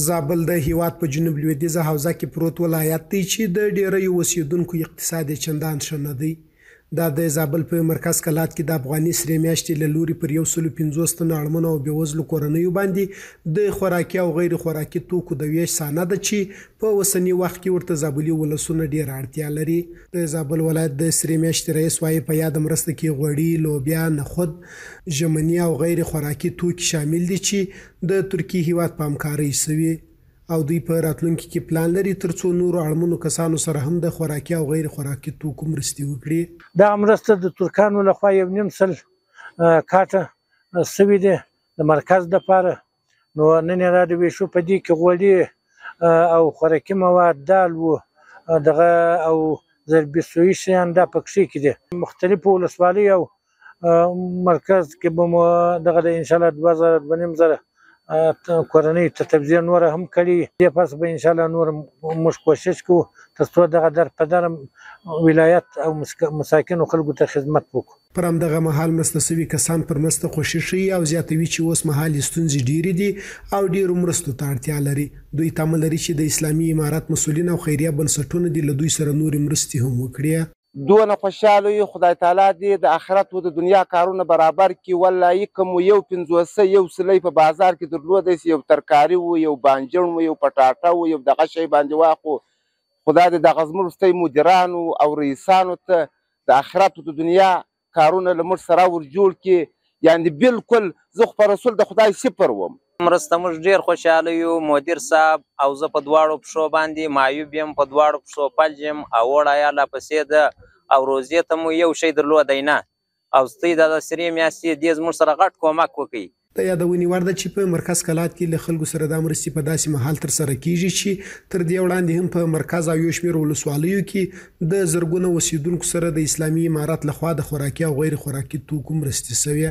زابل د هیواد په جنوب لویدیځه حوزه کې پروت ولایت دی چې د ډیریو اوسیدونکو اقتصاد چندان ښه نه دی. دا د زابل په مرکز کلات کې د افغاني سرې میاشتې له لوري پر 150 تنه اړمنو او بېوزلو کورنیو باندې د خوراکي او غیر خوراکي توکو د ویش سانه ده چې په اوسني وخت کې ورته زابلي ولسونه ډېره اړتیا لري. د زابل ولایت د سرې میاشتې رئیس وایي په یاده مرسته کې غوړي، لوبیا، نخود، ژمني او غیر خوراکي توکي شامل دي چې د ترکیې هیواد په همکارۍ شوي او دوی په راتلونکي کې پلان لري ترڅو نورو اړمنو کسانو سره هم د خوراکي او غیر خوراکي توکو مرستې وکړي. دا مرسته د ترکانو لخوا 1.5 کاټه سوي دي د مرکز دپاره. نو نن یې را د ویشو په دې کې غوړي او خوراکي مواد، دال و دغه او ضربي سوي شیان دا پکښې کې دي. مختلفو ولسوالیو او مرکز کې به مو دغه د انشاءالله 2,000 کورنۍ ته توزیع نور هم کړي. دې پس به انشاءالله نور موږ کوشش کوو ترڅو دغه در په در ولایت او مساکنو خلکو ته خدمت وکړو. پر همدغه مهال مرسته سوي کسان پر مرسته خوښي ښیي او زیاتوي چې اوس مهال ستونزې ډېرې دي او ډېرو مرستو ته اړتیا لري. دوی تمه لري چې د اسلامي امارات مسؤلین او خیریه بنسټونه دې له دوی سره نورې مرستې هم وکړي. دونه خوشحاله یو خدای تعالی دې د آخرت او د دنیا کارونه برابر کړي. والله کوم 1.50 یو سلی په بازار کې درلودی سي، یو ترکاري و، یو بانجڼ و، یو پټاټه و، یو دغه شی باندې واخو. خدای دې دغه زموږ ستۍ مدیرانو او رئیسانو ته د آخرت او د دنیا کارونه له موږ سره ور جوړ کړي. یعنې بالکل زه خو په رسول د خدای صفر وم. مرسته موږ ډېر خوشحاله یو. مدیر صاحب او زه په دواړو پښو باندې معیوب یم، په دواړو پښو فلج یم او وړه یا لاپسې ده او روزې ته مو یو شی درلودی نه او ستۍ د سرې میاشتې دې زموږ سره غټ کومک وکړي. د یادونې وړ ده چې په مرکز کلات کې له خلکو سره دا مرستې په داسې مهال ترسره کیږي چې تر دې وړاندې هم په مرکز او یو شمېر ولسوالیو کې د زرګونو اوسیدونکو سره د اسلامي امارات لخوا د خوراکي او غیر خوراکي توکو مرستې شوې.